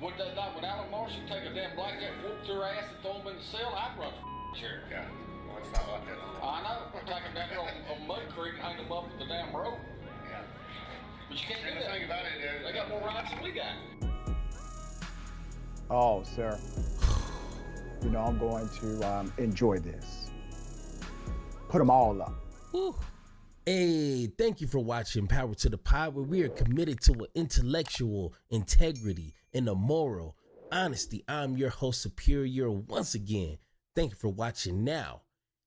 Would would Alan Marshall take a damn blackjack, whoop their ass, and throw them in the cell? I'd run for chair. Yeah. Well, it's not like that no more. I know. Take them down here on Mud Creek and hang them up with the damn rope. Yeah. But you can't And do the that. thing about it is, They got more rights than we got. Oh, sir. You know, I'm going to enjoy this. Put them all up. Whew. Hey, thank you for watching Power to the Pod, where we are committed to an intellectual integrity and a moral honesty. I'm your host, Superior, once again. Thank you for watching. Now,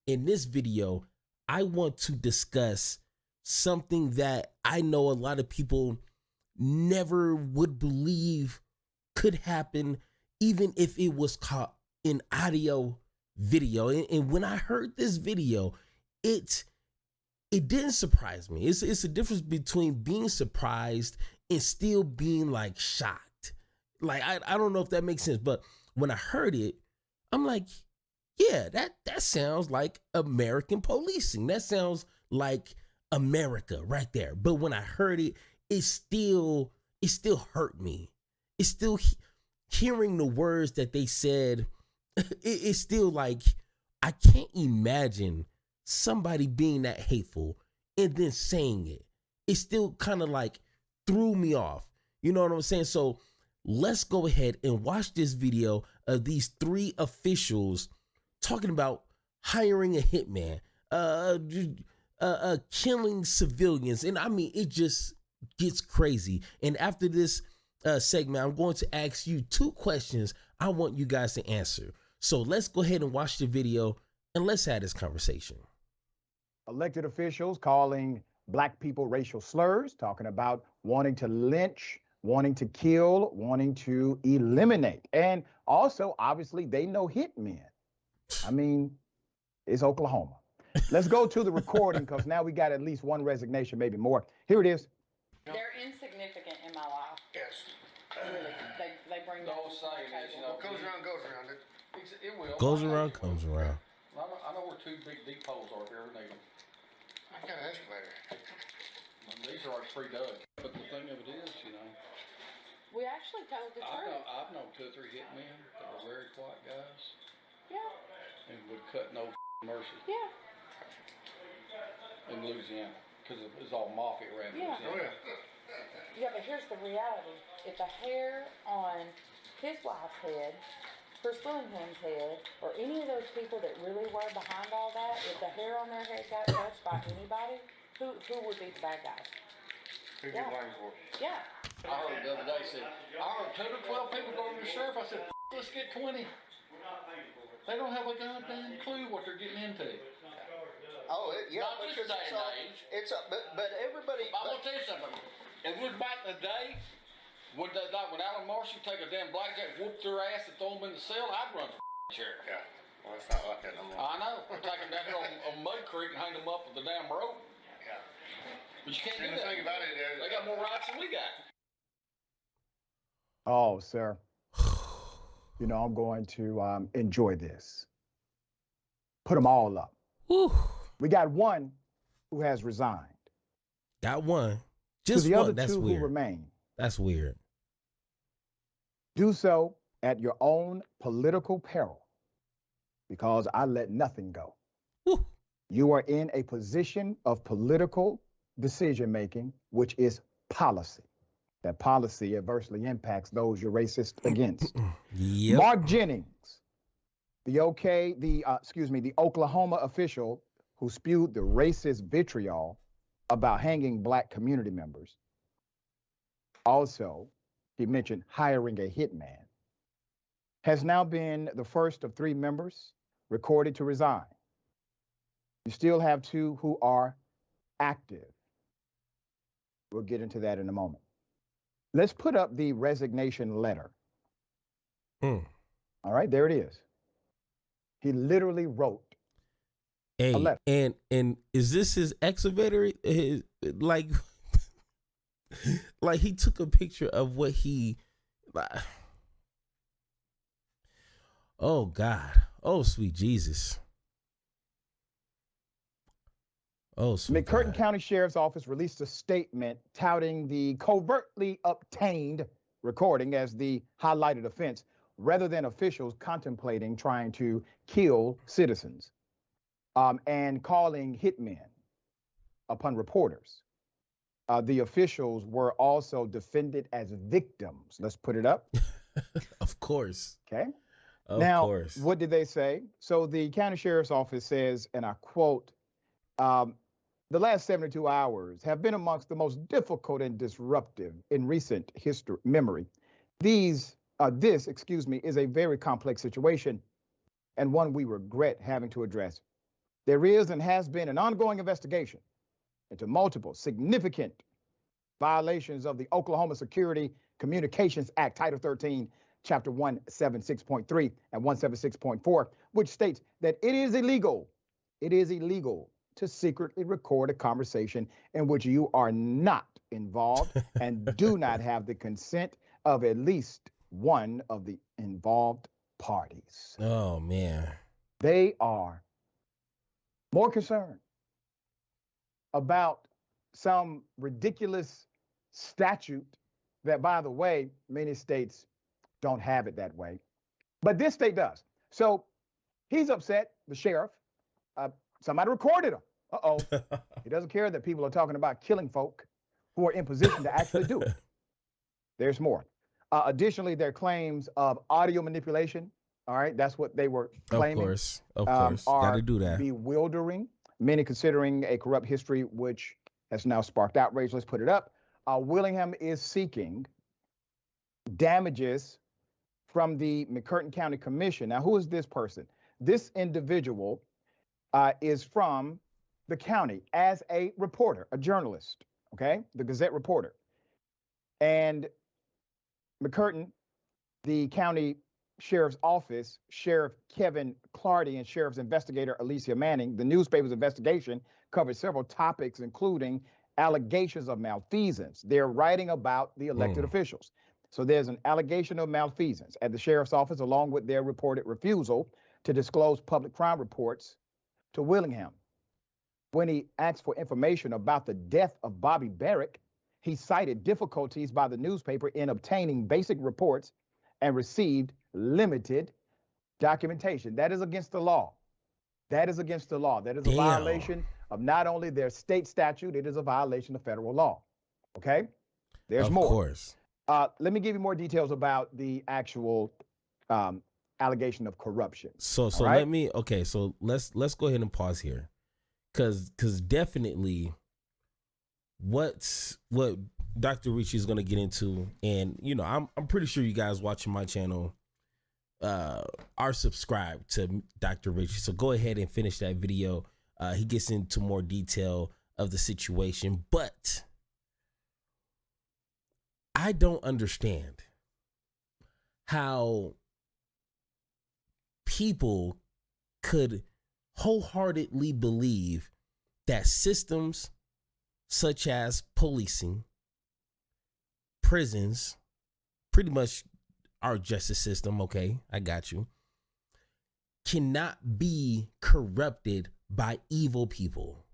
in this video, I want to discuss something that I know a lot of people never would believe could happen, even if it was caught in audio video. And when I heard this video, it didn't surprise me. It's a difference between being surprised and still being like shocked. Like, I don't know if that makes sense, but when I heard it, I'm like, yeah, that sounds like American policing. That sounds like America right there. But when I heard it, it still hurt me. It's still hearing the words that they said. It's still like, I can't imagine somebody being that hateful and then saying it. It still kind of like threw me off. You know what I'm saying? So let's go ahead and watch this video of these three officials talking about hiring a hitman, killing civilians. And I mean, it just gets crazy. And after this segment, I'm going to ask you two questions I want you guys to answer. So let's go ahead and watch the video and let's have this conversation. Elected officials calling black people racial slurs, talking about wanting to lynch, wanting to kill, wanting to eliminate. And also, obviously, they know hitmen. I mean, it's Oklahoma. Let's go to the recording because now we got at least one resignation, maybe more. Here it is. They're insignificant in my life. yes. Really. They bring The that old to the saying is, you table. know, Goes around, goes around. It will. Goes around, comes around. I know where two big deep holes are if you ever need them. I got an excavator. These are already pre-dug. But the thing of it is, you know, We actually told the truth. I've known 2 or 3 hitmen that were very quiet guys Yeah. and would cut no mercy Yeah. in Louisiana because it was all mafia around Yeah. Oh, Louisiana. yeah. Yeah, but here's the reality. If the hair on his wife's head, Chris Willingham's head, or any of those people that really were behind all that, if the hair on their head got touched by anybody, who would be the bad guys? Who Yeah. get blamed for it? Yeah. I heard the other day said, I heard 10 or 12 people going to the sheriff. I said, let's get 20. They don't have a goddamn clue what they're getting into. Oh, yeah, Not this because day it's and all, age. it's but everybody. I'm gonna tell you something. If it was back in the day, would Alan Marshall take a damn blackjack, whoop their ass, and throw them in the cell? I'd run for chair. Yeah. Well, it's not like that no more. I know. Take them down here on Mud Creek and hang them up with the damn rope. Yeah. But you can't do And the that. thing about it is, They got more rights than we got. Oh, sir. You know, I'm going to enjoy this. Put them all up. Whew. We got one who has resigned. Got one. To Just the one. other That's two weird. who remain, That's weird. do so at your own political peril, because I let nothing go. Whew. You are in a position of political decision making, which is policy. That policy adversely impacts those you're racist against. Yep. Mark Jennings, the Oklahoma official who spewed the racist vitriol about hanging black community members. Also, he mentioned hiring a hitman, has now been the first of 3 members recorded to resign. You still have 2 who are active. We'll get into that in a moment. Let's put up the resignation letter. Mm. All right, there it is. He literally wrote. Hey, letter. and is this his excavator? Like, like he took a picture of what he. Oh God! Oh sweet Jesus! Oh sweet McCurtain God. County Sheriff's Office released a statement touting the covertly obtained recording as the highlighted offense rather than officials contemplating trying to kill citizens and calling hitmen upon reporters. The officials were also defended as victims. Let's put it up. Of course. Okay. Of Now, course. what did they say? So the county sheriff's office says, and I quote, the last 72 hours have been amongst the most difficult and disruptive in recent history memory. This is a very complex situation and one we regret having to address. There is and has been an ongoing investigation into multiple significant violations of the Oklahoma Security Communications Act, Title 13, Chapter 176.3 and 176.4, which states that it is illegal to secretly record a conversation in which you are not involved and do not have the consent of at least one of the involved parties. Oh, man. They are more concerned about some ridiculous statute that, by the way, many states don't have it that way. But this state does. So he's upset, the sheriff. Somebody recorded him. Uh-oh. He doesn't care that people are talking about killing folk who are in position to actually do it. There's more. Additionally, their claims of audio manipulation, all right, that's what they were claiming. Of course. Got to do that. Bewildering, many considering a corrupt history, which has now sparked outrage. Let's put it up. Willingham is seeking damages from the McCurtain County Commission. Now, who is this person? This individual is from the county as a reporter, a journalist, okay? The Gazette reporter. And McCurtain, the county sheriff's office, Sheriff Kevin Clardy and sheriff's investigator Alicia Manning, the newspaper's investigation covered several topics, including allegations of malfeasance. They're writing about the elected officials. So there's an allegation of malfeasance at the sheriff's office, along with their reported refusal to disclose public crime reports to Willingham. When he asked for information about the death of Bobby Barrack, he cited difficulties by the newspaper in obtaining basic reports and received limited documentation. That is against the law. That is against the law. That is a violation of not only their state statute, it is a violation of federal law. Okay? There's more. Of course. Let me give you more details about the actual allegation of corruption. So right? let's go ahead and pause here. Cause definitely what Dr. Richie is gonna get into, and you know, I'm pretty sure you guys watching my channel are subscribed to Dr. Richie. So go ahead and finish that video. He gets into more detail of the situation, but I don't understand how people could wholeheartedly believe that systems such as policing, prisons, pretty much our justice system, okay, I got you, cannot be corrupted by evil people.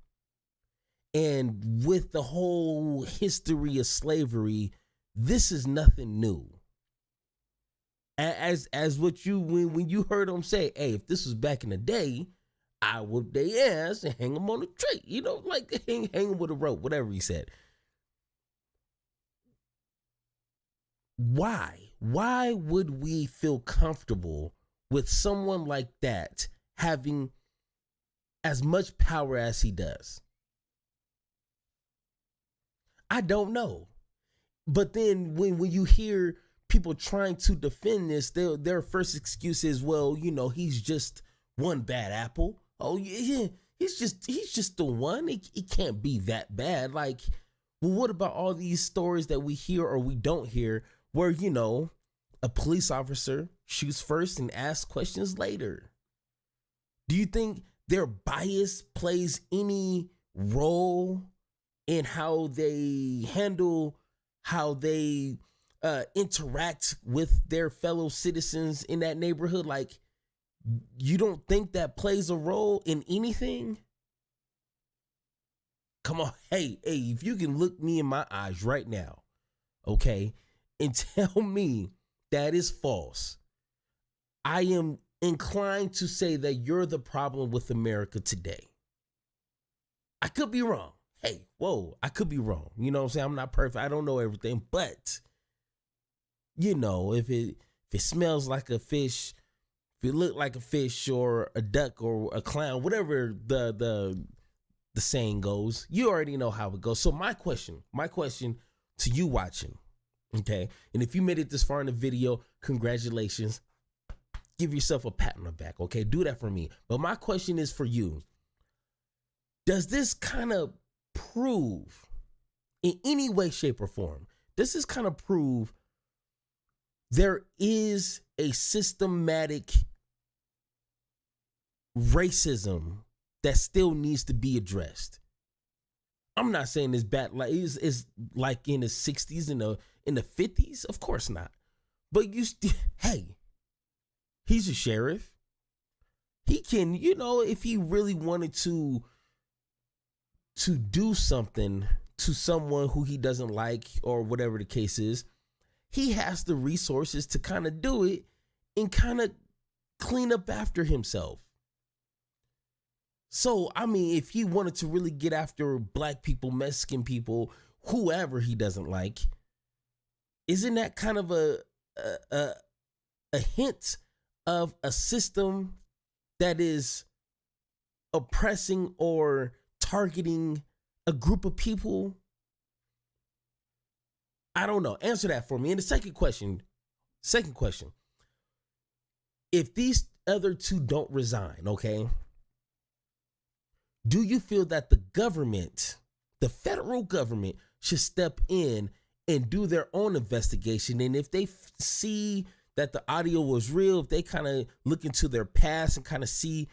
And with the whole history of slavery, this is nothing new. As what you when you heard them say, hey, if this was back in the day, I whoop their ass and hang them on a tree, you know, like hang them with a rope, whatever he said. Why would we feel comfortable with someone like that having as much power as he does? I don't know. But then when you hear people trying to defend this, their first excuse is, well, you know, he's just one bad apple. Oh yeah, he's just the one. It can't be that bad. Like, well, what about all these stories that we hear or we don't hear where, you know, a police officer shoots first and asks questions later? Do you think their bias plays any role in how they handle, how they interact with their fellow citizens in that neighborhood? Like, you don't think that plays a role in anything? Come on, hey, if you can look me in my eyes right now, okay, and tell me that is false, I am inclined to say that you're the problem with America today. I could be wrong. Hey, whoa, I could be wrong. You know what I'm saying? I'm not perfect. I don't know everything, but you know, if it smells like a fish, if it look like a fish or a duck or a clown, whatever the saying goes, you already know how it goes. So my question to you watching, okay? And if you made it this far in the video, congratulations. Give yourself a pat on the back, okay? Do that for me. But my question is for you. Does this kind of prove in any way, shape, or form, does this kind of prove there is a systematic racism that still needs to be addressed? I'm not saying it's bad, like it's like in the 60s and in the 50s. Of course not. But you still, hey, he's a sheriff. He can, you know, if he really wanted to do something to someone who he doesn't like or whatever the case is, he has the resources to kind of do it and kind of clean up after himself. So, I mean, if he wanted to really get after black people, Mexican people, whoever he doesn't like, isn't that kind of a hint of a system that is oppressing or targeting a group of people? I don't know. Answer that for me. And the second question, if these other two don't resign, okay, do you feel that the government, the federal government, should step in and do their own investigation? And if they see that the audio was real, if they kind of look into their past and kind of see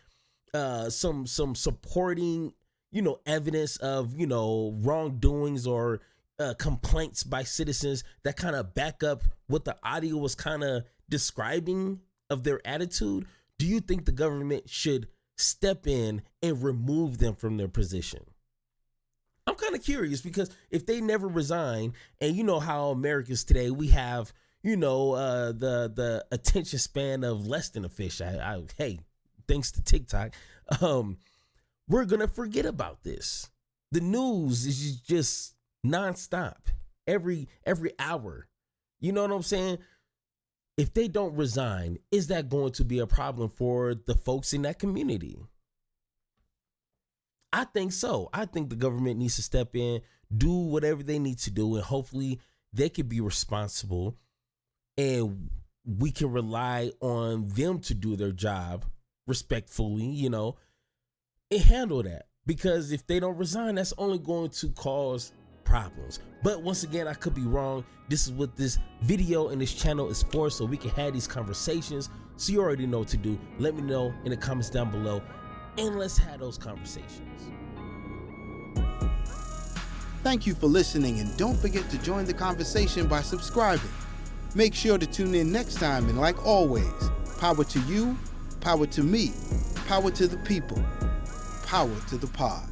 some supporting, you know, evidence of, you know, wrongdoings or complaints by citizens that kind of back up what the audio was kind of describing of their attitude, do you think the government should step in and remove them from their position? I'm kind of curious, because if they never resign, and you know how Americans today, we have, you know, the attention span of less than a fish. Hey, thanks to TikTok, we're gonna forget about this. The news is just nonstop, every hour. You know what I'm saying? If they don't resign, is that going to be a problem for the folks in that community? I think so. I think the government needs to step in, do whatever they need to do, and hopefully they can be responsible and we can rely on them to do their job respectfully, you know, and handle that. Because if they don't resign, that's only going to cause problems. But once again, I could be wrong. This is what this video and this channel is for, so we can have these conversations. So you already know what to do. Let me know in the comments down below, and let's have those conversations. Thank you for listening, and don't forget to join the conversation by subscribing. Make sure to tune in next time, and like always, power to you, power to me, power to the people, power to the pod.